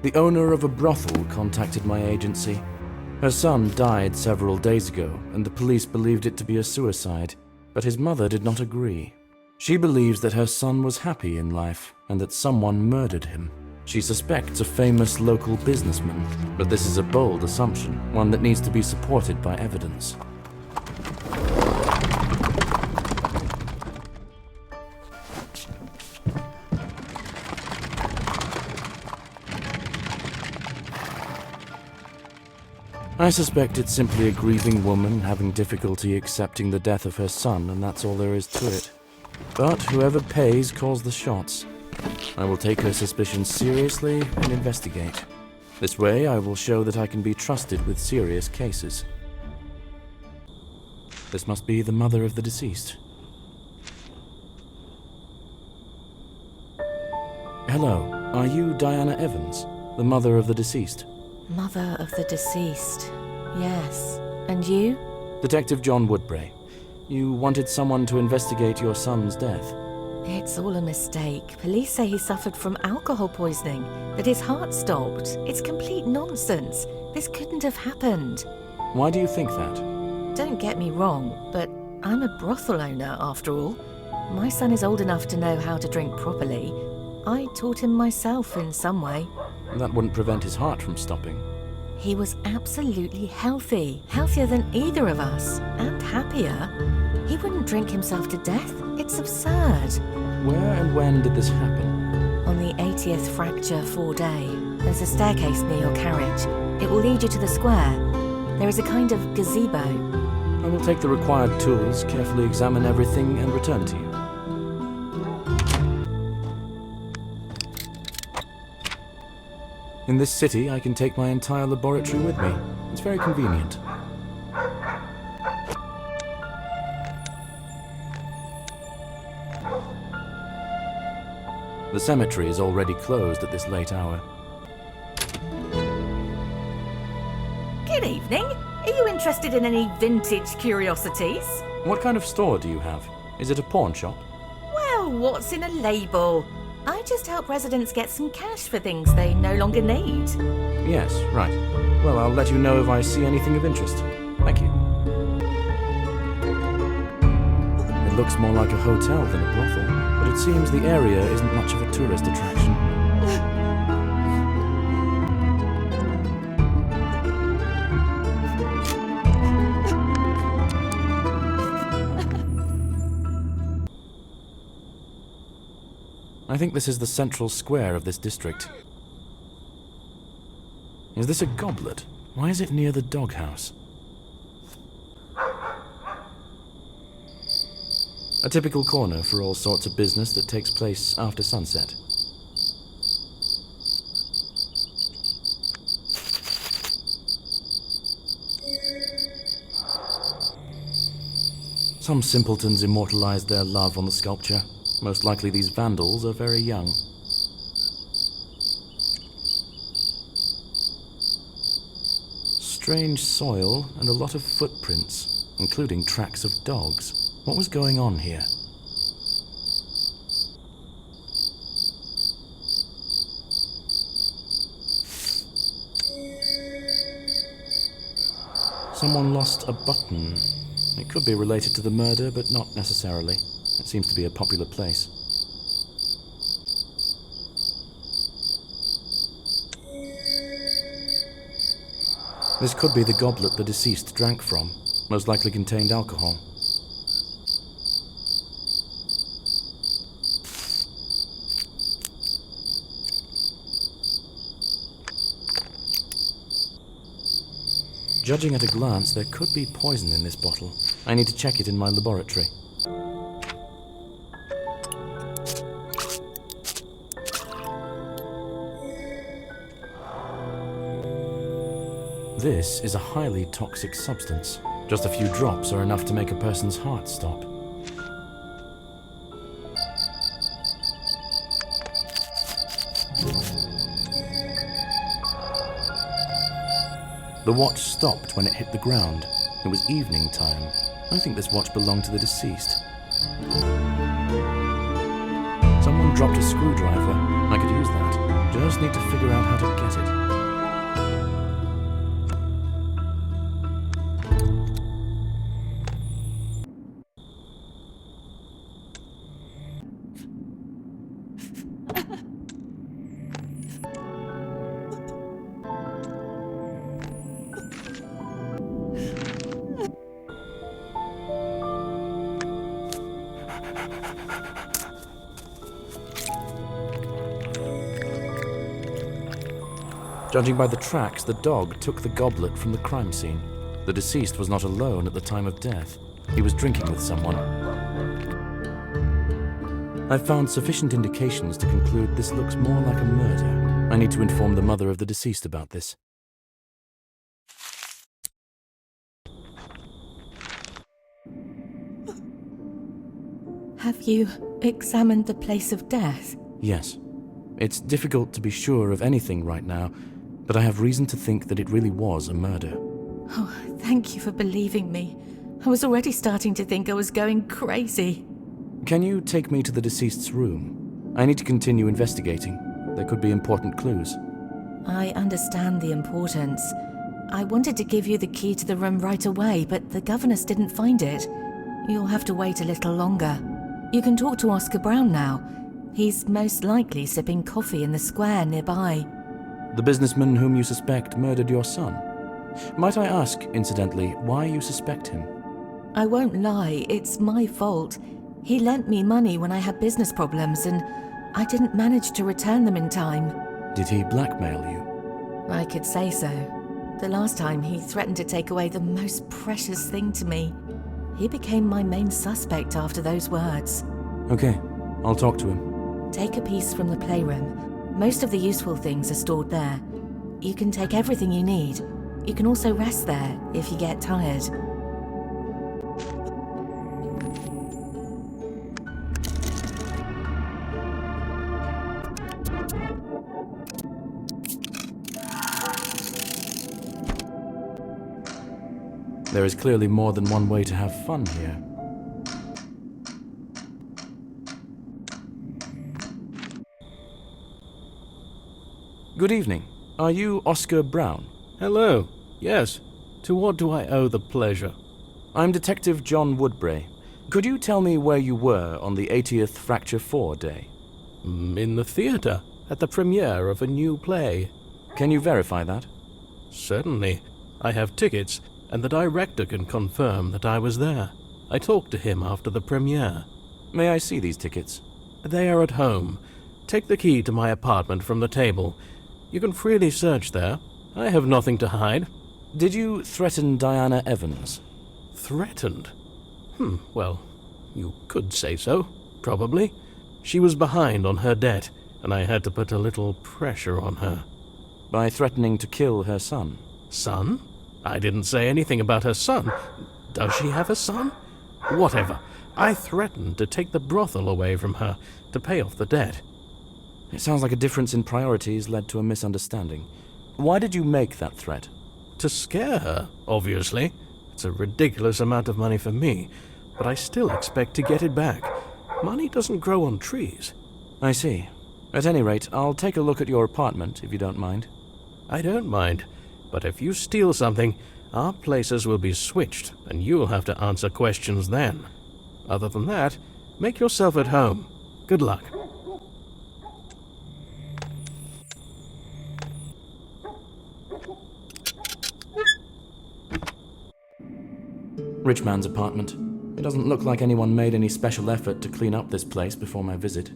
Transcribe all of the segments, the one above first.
The owner of a brothel contacted my agency. Her son died several days ago, and the police believed it to be a suicide, but his mother did not agree. She believes that her son was happy in life and that someone murdered him. She suspects a famous local businessman, but this is a bold assumption, one that needs to be supported by evidence. I suspect it's simply a grieving woman having difficulty accepting the death of her son, and that's all there is to it. But whoever pays calls the shots. I will take her suspicions seriously and investigate. This way, I will show that I can be trusted with serious cases. This must be the mother of the deceased. Hello, are you Diana Evans, the mother of the deceased? Mother of the deceased. Yes. And you? Detective John Woodbray. You wanted someone to investigate your son's death. It's all a mistake. Police say he suffered from alcohol poisoning, that his heart stopped. It's complete nonsense. This couldn't have happened. Why do you think that? Don't get me wrong, but I'm a brothel owner after all. My son is old enough to know how to drink properly. I taught him myself in some way. That wouldn't prevent his heart from stopping. He was absolutely healthy, healthier than either of us, and happier. He wouldn't drink himself to death. It's absurd. Where and when did this happen? On the 80th fracture 4-day. There's a staircase near your carriage. It will lead you to the square. There is a kind of gazebo. I will take the required tools, carefully examine everything, and return to you. In this city, I can take my entire laboratory with me. It's very convenient. The cemetery is already closed at this late hour. Good evening. Are you interested in any vintage curiosities? What kind of store do you have? Is it a pawn shop? Well, what's in a label? I just help residents get some cash for things they no longer need. Yes, right. Well, I'll let you know if I see anything of interest. Thank you. It looks more like a hotel than a brothel, but it seems the area isn't much of a tourist attraction. I think this is the central square of this district. Is this a goblet? Why is it near the doghouse? A typical corner for all sorts of business that takes place after sunset. Some simpletons immortalized their love on the sculpture. Most likely these vandals are very young. Strange soil and a lot of footprints, including tracks of dogs. What was going on here? Someone lost a button. It could be related to the murder, but not necessarily. It seems to be a popular place. This could be the goblet the deceased drank from. Most likely contained alcohol. Judging at a glance, there could be poison in this bottle. I need to check it in my laboratory. This is a highly toxic substance. Just a few drops are enough to make a person's heart stop. The watch stopped when it hit the ground. It was evening time. I think this watch belonged to the deceased. Someone dropped a screwdriver. I could use that. Just need to figure out how to get it. Judging by the tracks, the dog took the goblet from the crime scene. The deceased was not alone at the time of death. He was drinking with someone. I've found sufficient indications to conclude this looks more like a murder. I need to inform the mother of the deceased about this. Have you examined the place of death? Yes. It's difficult to be sure of anything right now, but I have reason to think that it really was a murder. Oh, thank you for believing me. I was already starting to think I was going crazy. Can you take me to the deceased's room? I need to continue investigating. There could be important clues. I understand the importance. I wanted to give you the key to the room right away, but the governess didn't find it. You'll have to wait a little longer. You can talk to Oscar Brown now. He's most likely sipping coffee in the square nearby. The businessman whom you suspect murdered your son. Might I ask, incidentally, why you suspect him? I won't lie, it's my fault. He lent me money when I had business problems, and I didn't manage to return them in time. Did he blackmail you? I could say so. The last time he threatened to take away the most precious thing to me. He became my main suspect after those words. Okay, I'll talk to him. Take a piece from the playroom. Most of the useful things are stored there. You can take everything you need. You can also rest there if you get tired. There is clearly more than one way to have fun here. Good evening. Are you Oscar Brown? Hello. Yes. To what do I owe the pleasure? I'm Detective John Woodbray. Could you tell me where you were on the 80th Fracture 4 day? In the theatre, at the premiere of a new play. Can you verify that? Certainly. I have tickets, and the director can confirm that I was there. I talked to him after the premiere. May I see these tickets? They are at home. Take the key to my apartment from the table. You can freely search there. I have nothing to hide. Did you threaten Diana Evans? Threatened? Well, you could say so, probably. She was behind on her debt, and I had to put a little pressure on her. By threatening to kill her son? Son? I didn't say anything about her son. Does she have a son? Whatever. I threatened to take the brothel away from her to pay off the debt. It sounds like a difference in priorities led to a misunderstanding. Why did you make that threat? To scare her, obviously. It's a ridiculous amount of money for me, but I still expect to get it back. Money doesn't grow on trees. I see. At any rate, I'll take a look at your apartment, if you don't mind. I don't mind, but if you steal something, our places will be switched, and you'll have to answer questions then. Other than that, make yourself at home. Good luck. Rich man's apartment. It doesn't look like anyone made any special effort to clean up this place before my visit.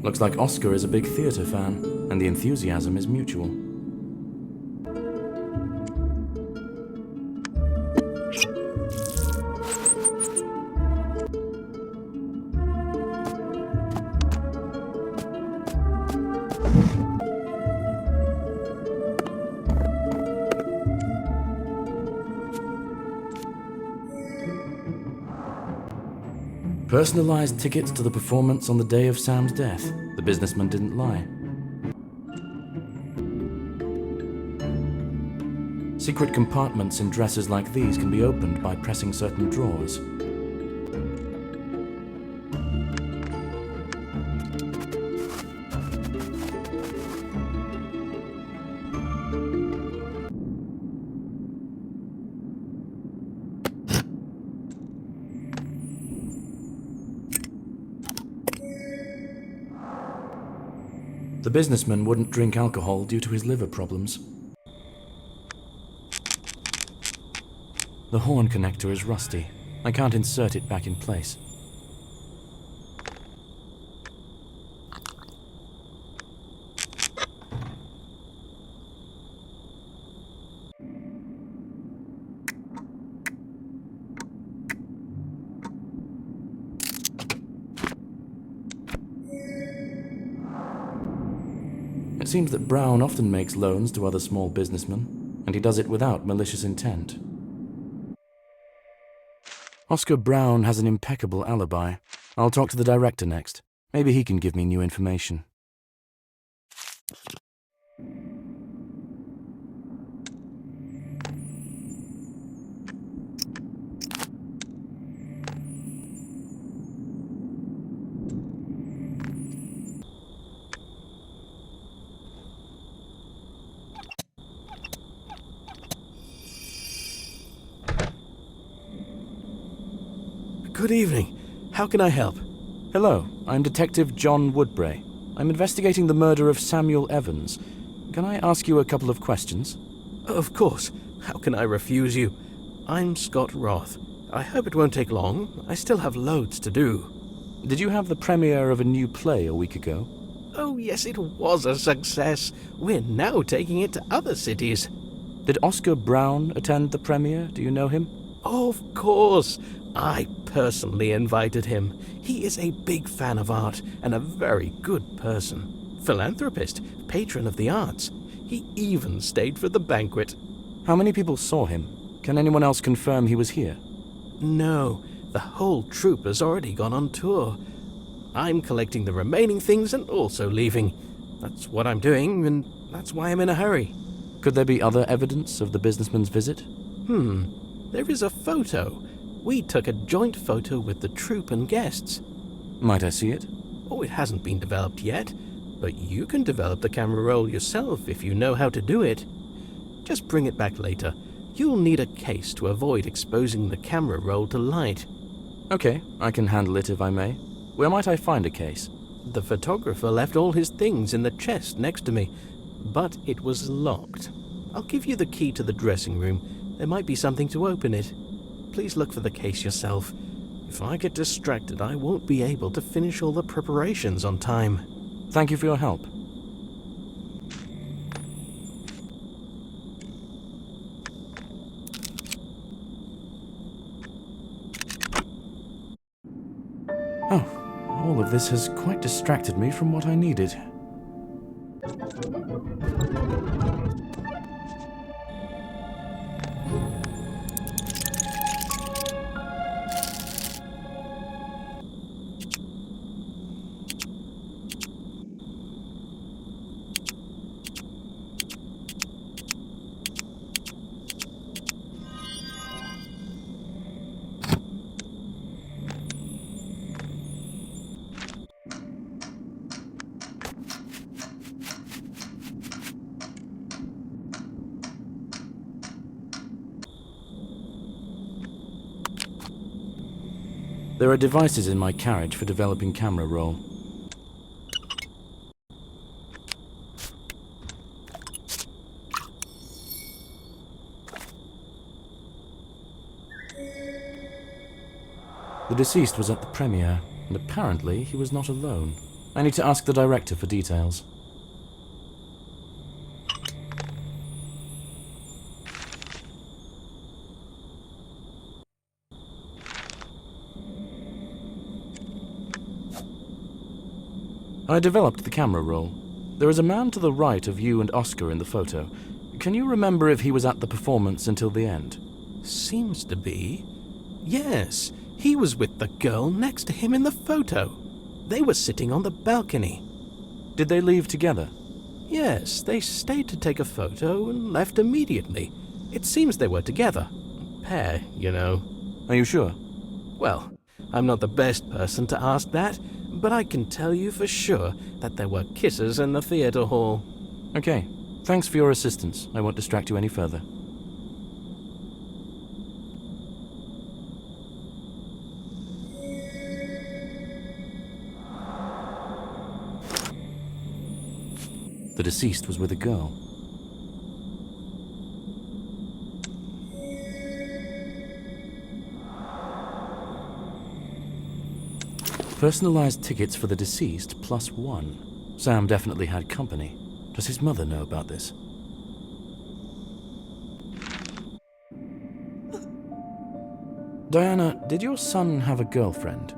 Looks like Oscar is a big theatre fan, and the enthusiasm is mutual. Personalized tickets to the performance on the day of Sam's death. The businessman didn't lie. Secret compartments in dresses like these can be opened by pressing certain drawers. The businessman wouldn't drink alcohol due to his liver problems. The horn connector is rusty. I can't insert it back in place. It seems that Brown often makes loans to other small businessmen, and he does it without malicious intent. Oscar Brown has an impeccable alibi. I'll talk to the director next. Maybe he can give me new information. Good evening. How can I help? Hello, I'm Detective John Woodbray. I'm investigating the murder of Samuel Evans. Can I ask you a couple of questions? Of course. How can I refuse you? I'm Scott Roth. I hope it won't take long. I still have loads to do. Did you have the premiere of a new play a week ago? Oh, yes, it was a success. We're now taking it to other cities. Did Oscar Brown attend the premiere? Do you know him? Of course. I personally invited him. He is a big fan of art and a very good person. Philanthropist, patron of the arts. He even stayed for the banquet. How many people saw him? Can anyone else confirm he was here? No, the whole troupe has already gone on tour. I'm collecting the remaining things and also leaving. That's what I'm doing, and that's why I'm in a hurry. Could there be other evidence of the businessman's visit? There is a photo. We took a joint photo with the troupe and guests. Might I see it? Oh, it hasn't been developed yet, but you can develop the camera roll yourself if you know how to do it. Just bring it back later. You'll need a case to avoid exposing the camera roll to light. Okay, I can handle it if I may. Where might I find a case? The photographer left all his things in the chest next to me, but it was locked. I'll give you the key to the dressing room. There might be something to open it. Please look for the case yourself. If I get distracted, I won't be able to finish all the preparations on time. Thank you for your help. Oh, all of this has quite distracted me from what I needed. There are devices in my carriage for developing camera roll. The deceased was at the premiere, and apparently he was not alone. I need to ask the director for details. I developed the camera roll. There is a man to the right of you and Oscar in the photo. Can you remember if he was at the performance until the end? Seems to be. Yes, he was with the girl next to him in the photo. They were sitting on the balcony. Did they leave together? Yes, they stayed to take a photo and left immediately. It seems they were together. A pair, you know. Are you sure? Well, I'm not the best person to ask that, but I can tell you for sure that there were kisses in the theater hall. Okay. Thanks for your assistance. I won't distract you any further. The deceased was with a girl. Personalized tickets for the deceased +1. Sam definitely had company. Does his mother know about this? Diana, did your son have a girlfriend?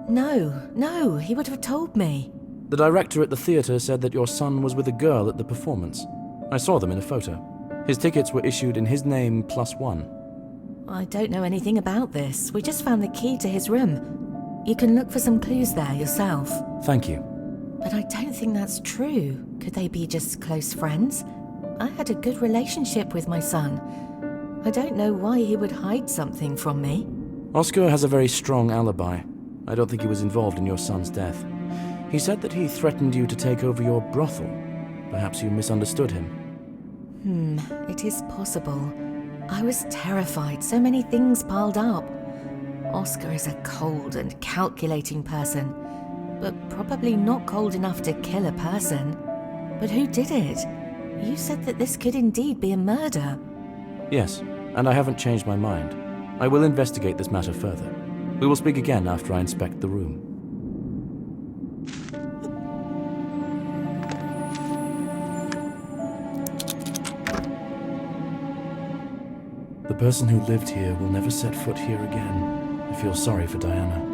No, he would have told me. The director at the theatre said that your son was with a girl at the performance. I saw them in a photo. His tickets were issued in his name +1. I don't know anything about this. We just found the key to his room. You can look for some clues there yourself. Thank you. But I don't think that's true. Could they be just close friends? I had a good relationship with my son. I don't know why he would hide something from me. Oscar has a very strong alibi. I don't think he was involved in your son's death. He said that he threatened you to take over your brothel. Perhaps you misunderstood him. It is possible. I was terrified, so many things piled up. Oscar is a cold and calculating person, but probably not cold enough to kill a person. But who did it? You said that this could indeed be a murder. Yes, and I haven't changed my mind. I will investigate this matter further. We will speak again after I inspect the room. The person who lived here will never set foot here again. I feel sorry for Diana.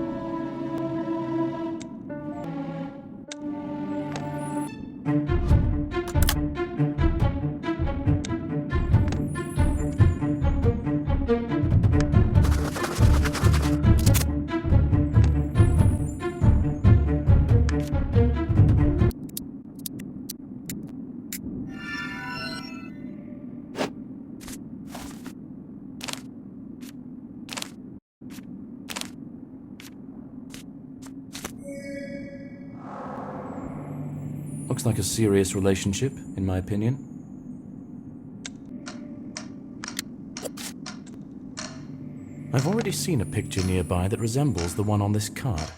Looks like a serious relationship, in my opinion. I've already seen a picture nearby that resembles the one on this card.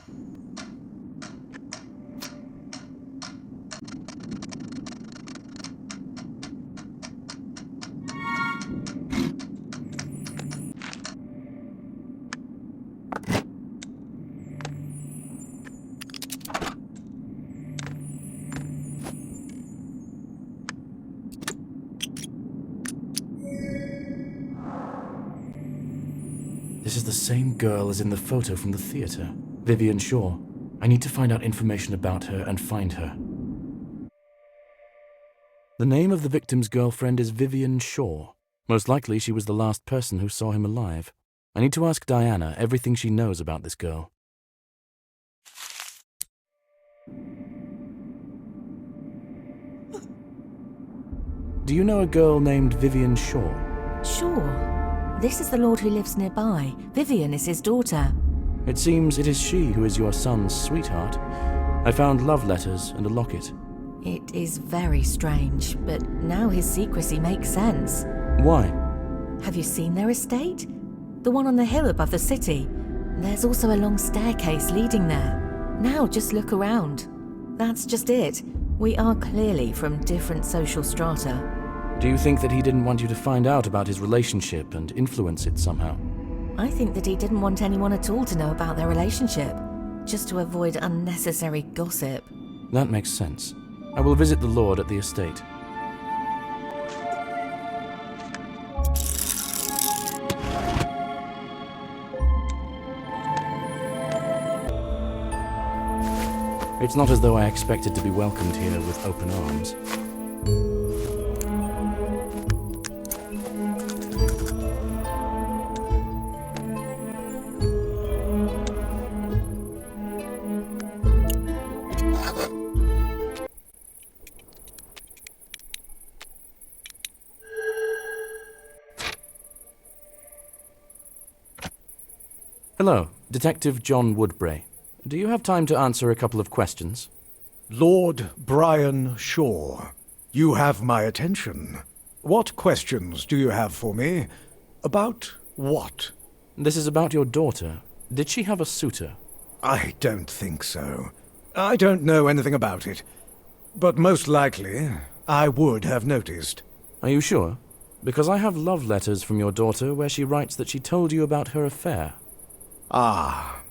This is the same girl as in the photo from the theater, Vivian Shaw. I need to find out information about her and find her. The name of the victim's girlfriend is Vivian Shaw. Most likely she was the last person who saw him alive. I need to ask Diana everything she knows about this girl. Do you know a girl named Vivian Shaw? Sure. This is the lord who lives nearby. Vivian is his daughter. It seems it is she who is your son's sweetheart. I found love letters and a locket. It is very strange, but now his secrecy makes sense. Why? Have you seen their estate? The one on the hill above the city. There's also a long staircase leading there. Now just look around. That's just it. We are clearly from different social strata. Do you think that he didn't want you to find out about his relationship and influence it somehow? I think that he didn't want anyone at all to know about their relationship, just to avoid unnecessary gossip. That makes sense. I will visit the lord at the estate. It's not as though I expected to be welcomed here with open arms. Hello, Detective John Woodbray. Do you have time to answer a couple of questions? Lord Brian Shaw, you have my attention. What questions do you have for me? About what? This is about your daughter. Did she have a suitor? I don't think so. I don't know anything about it. But most likely, I would have noticed. Are you sure? Because I have love letters from your daughter where she writes that she told you about her affair. Ah,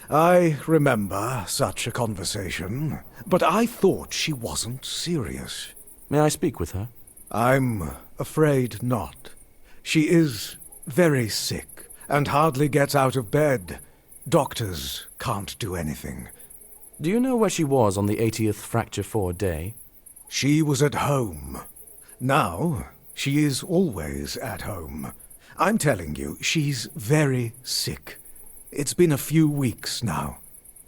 I remember such a conversation, but I thought she wasn't serious. May I speak with her? I'm afraid not. She is very sick and hardly gets out of bed. Doctors can't do anything. Do you know where she was on the 80th Fracture 4 day? She was at home. Now, she is always at home. I'm telling you, she's very sick. It's been a few weeks now.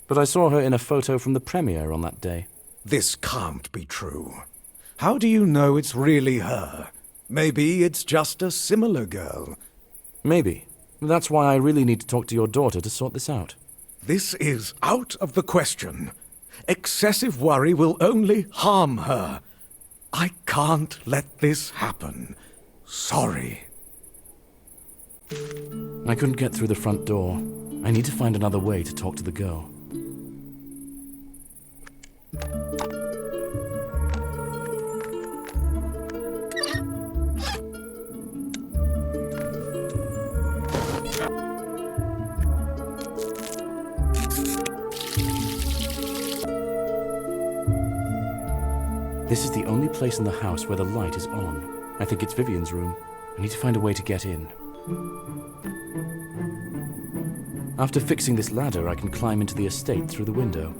But I saw her in a photo from the premiere on that day. This can't be true. How do you know it's really her? Maybe it's just a similar girl. Maybe. That's why I really need to talk to your daughter to sort this out. This is out of the question. Excessive worry will only harm her. I can't let this happen. Sorry. I couldn't get through the front door. I need to find another way to talk to the girl. This is the only place in the house where the light is on. I think it's Vivian's room. I need to find a way to get in. After fixing this ladder, I can climb into the estate through the window.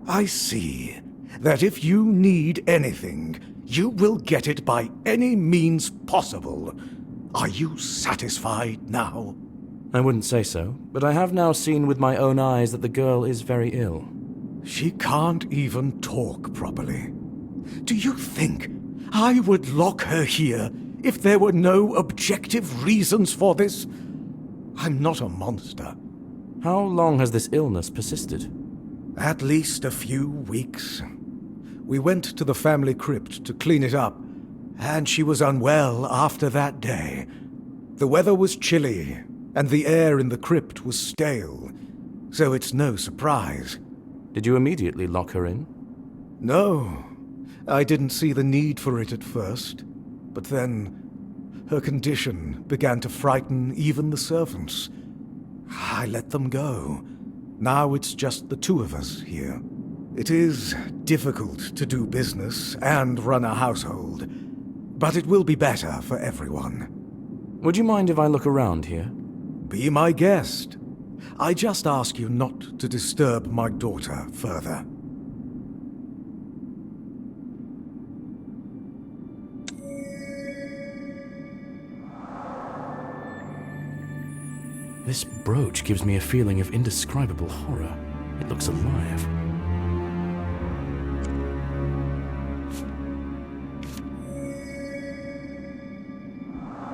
I see that if you need anything, you will get it by any means possible. Are you satisfied now? I wouldn't say so, but I have now seen with my own eyes that the girl is very ill. She can't even talk properly. Do you think I would lock her here if there were no objective reasons for this? I'm not a monster. How long has this illness persisted? At least a few weeks. We went to the family crypt to clean it up, and she was unwell after that day. The weather was chilly, and the air in the crypt was stale, so it's no surprise. Did you immediately lock her in? No, I didn't see the need for it at first, but then her condition began to frighten even the servants. I let them go. Now it's just the two of us here. It is difficult to do business and run a household, but it will be better for everyone. Would you mind if I look around here? Be my guest. I just ask you not to disturb my daughter further. This brooch gives me a feeling of indescribable horror. It looks alive.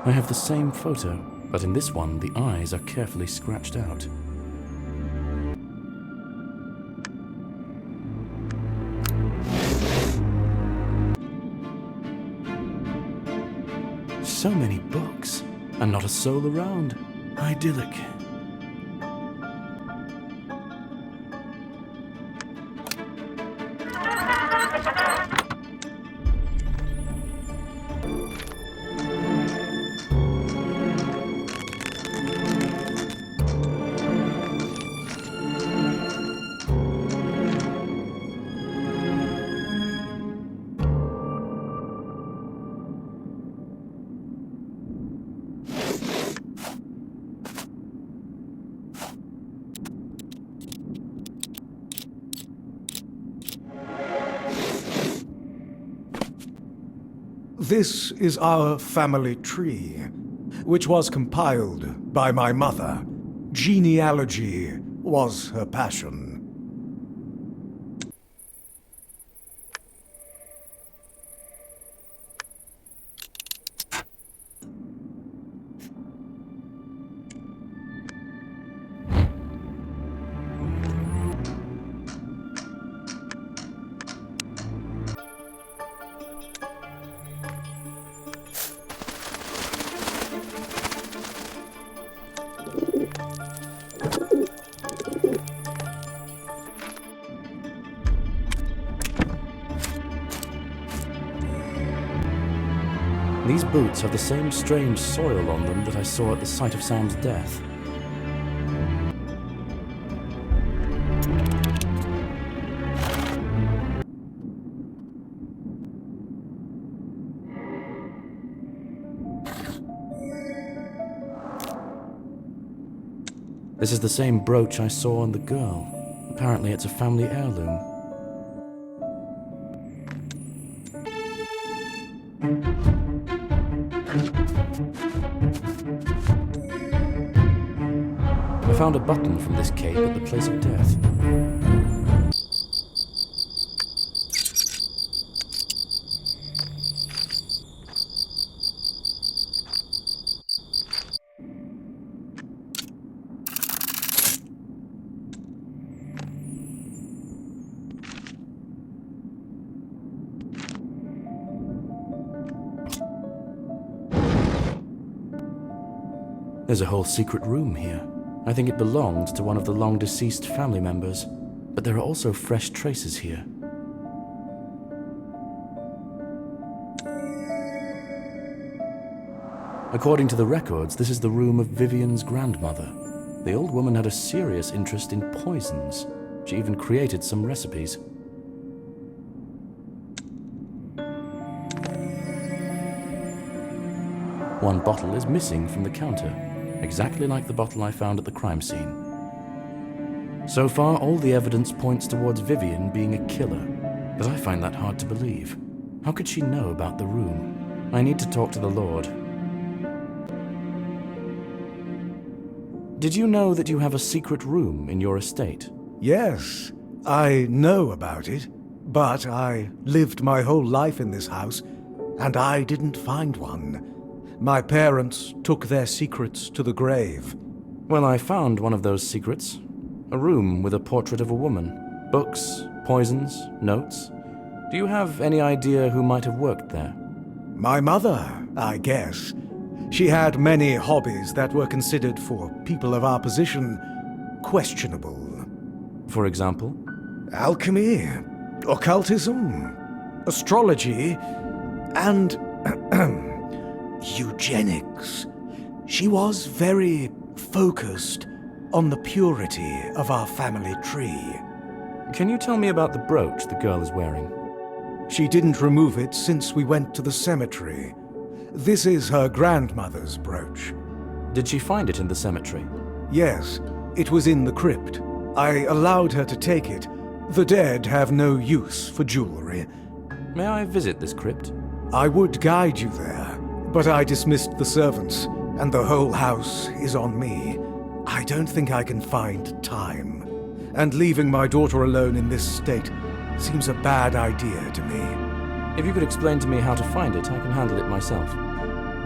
I have the same photo, but in this one the eyes are carefully scratched out. So many books, and not a soul around. Idyllic. This is our family tree, which was compiled by my mother. Genealogy was her passion. These boots have the same strange soil on them that I saw at the site of Sam's death. This is the same brooch I saw on the girl. Apparently it's a family heirloom. I found a button from this cape at the place of death. There's a whole secret room here. I think it belonged to one of the long-deceased family members, but there are also fresh traces here. According to the records, this is the room of Vivian's grandmother. The old woman had a serious interest in poisons. She even created some recipes. One bottle is missing from the counter, exactly like the bottle I found at the crime scene. So far, all the evidence points towards Vivian being a killer, but I find that hard to believe. How could she know about the room? I need to talk to the Lord. Did you know that you have a secret room in your estate? Yes, I know about it, but I lived my whole life in this house, and I didn't find one. My parents took their secrets to the grave. Well, I found one of those secrets. A room with a portrait of a woman. Books, poisons, notes. Do you have any idea who might have worked there? My mother, I guess. She had many hobbies that were considered, for people of our position, questionable. For example? Alchemy, occultism, astrology, and eugenics. She was very focused on the purity of our family tree. Can you tell me about the brooch the girl is wearing? She didn't remove it since we went to the cemetery. This is her grandmother's brooch. Did she find it in the cemetery? Yes, it was in the crypt. I allowed her to take it. The dead have no use for jewelry. May I visit this crypt? I would guide you there, but I dismissed the servants, and the whole house is on me. I don't think I can find time. And leaving my daughter alone in this state seems a bad idea to me. If you could explain to me how to find it, I can handle it myself.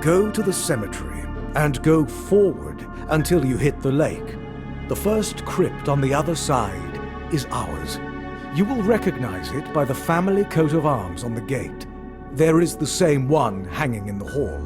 Go to the cemetery and go forward until you hit the lake. The first crypt on the other side is ours. You will recognize it by the family coat of arms on the gate. There is the same one hanging in the hall.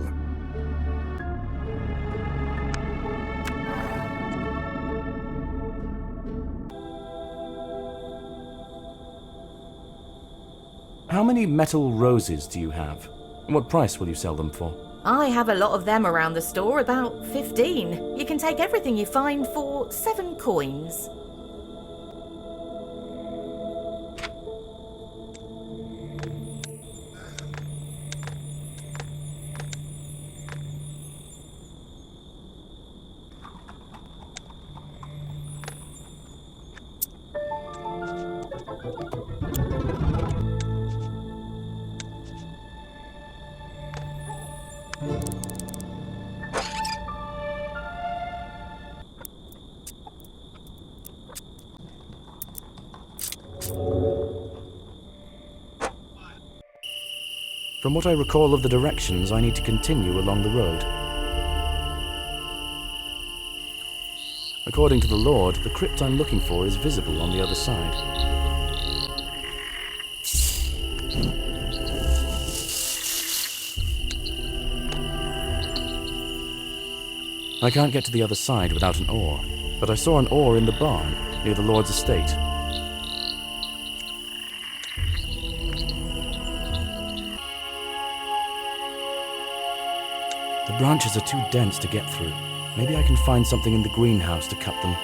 How many metal roses do you have? And what price will you sell them for? I have a lot of them around the store, about 15. You can take everything you find for 7 coins. From what I recall of the directions, I need to continue along the road. According to the Lord, the crypt I'm looking for is visible on the other side. I can't get to the other side without an oar, but I saw an oar in the barn near the Lord's estate. The branches are too dense to get through. Maybe I can find something in the greenhouse to cut them.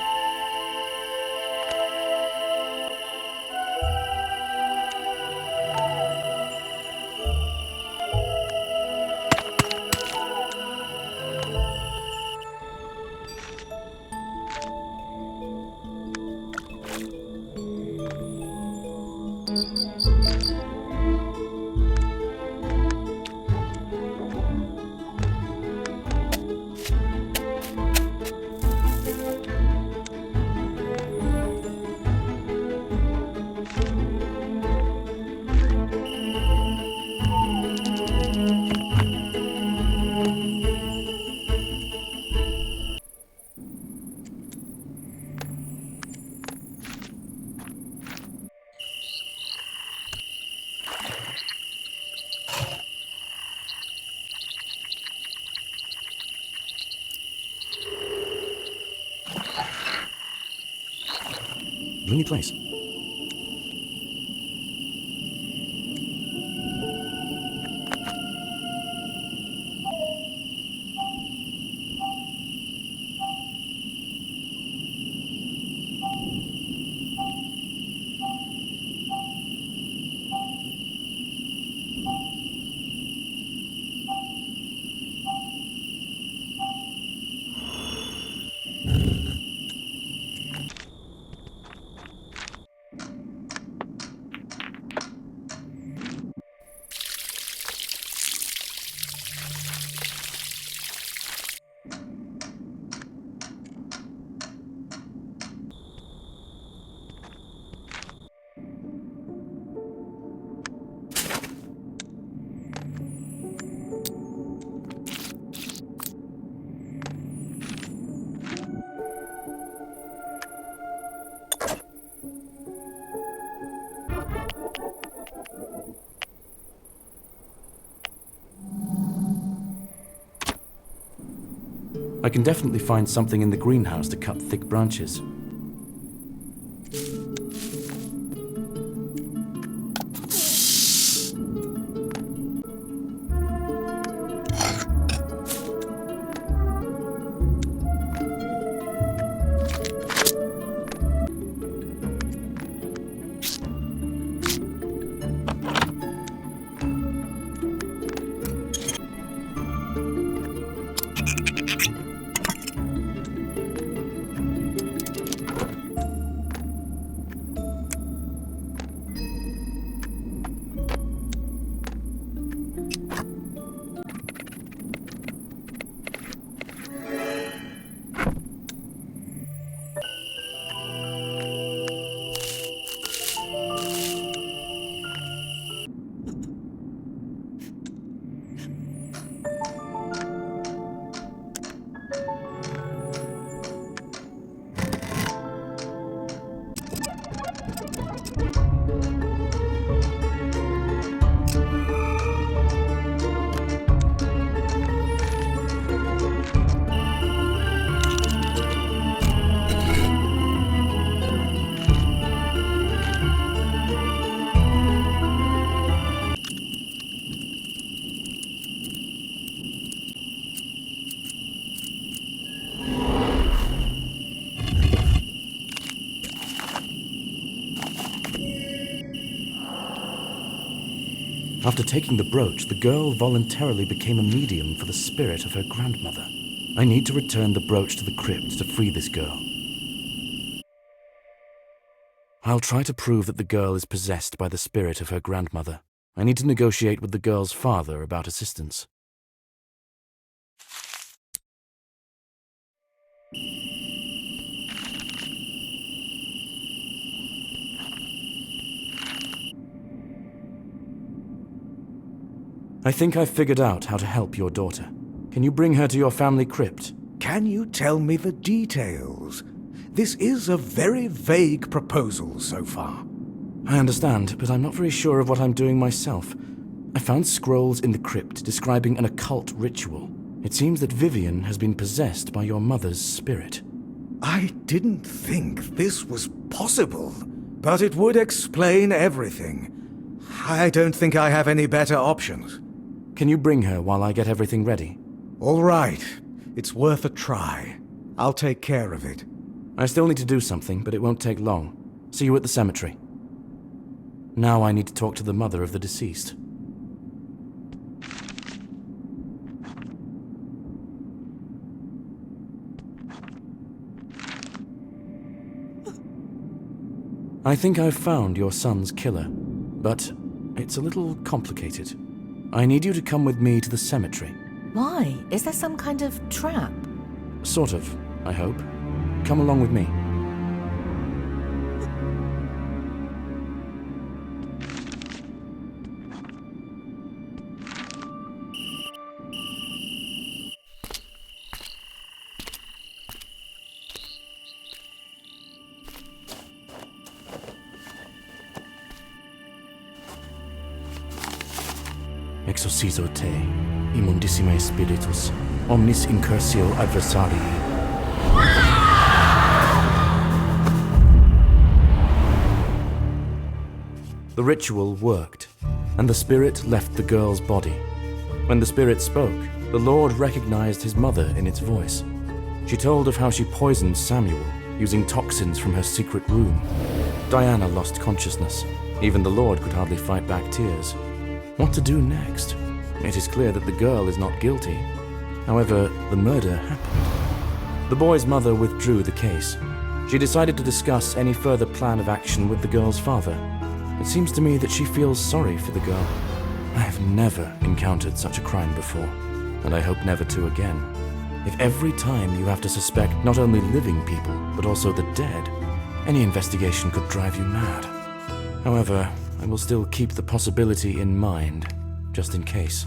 Gloomy place. I can definitely find something in the greenhouse to cut thick branches. After taking the brooch, the girl voluntarily became a medium for the spirit of her grandmother. I need to return the brooch to the crypt to free this girl. I'll try to prove that the girl is possessed by the spirit of her grandmother. I need to negotiate with the girl's father about assistance. I think I've figured out how to help your daughter. Can you bring her to your family crypt? Can you tell me the details? This is a very vague proposal so far. I understand, but I'm not very sure of what I'm doing myself. I found scrolls in the crypt describing an occult ritual. It seems that Vivian has been possessed by your mother's spirit. I didn't think this was possible, but it would explain everything. I don't think I have any better options. Can you bring her while I get everything ready? All right, it's worth a try. I'll take care of it. I still need to do something, but it won't take long. See you at the cemetery. Now I need to talk to the mother of the deceased. I think I've found your son's killer, but it's a little complicated. I need you to come with me to the cemetery. Why? Is there some kind of trap? Sort of, I hope. Come along with me. Exorcizo te, immundissime spiritus, omnis incursio adversarii. The ritual worked, and the spirit left the girl's body. When the spirit spoke, the Lord recognized his mother in its voice. She told of how she poisoned Samuel, using toxins from her secret room. Diana lost consciousness. Even the Lord could hardly fight back tears. What to do next? It is clear that the girl is not guilty. However, the murder happened. The boy's mother withdrew the case. She decided to discuss any further plan of action with the girl's father. It seems to me that she feels sorry for the girl. I have never encountered such a crime before, and I hope never to again. If every time you have to suspect not only living people, but also the dead, any investigation could drive you mad. However, I will still keep the possibility in mind, just in case.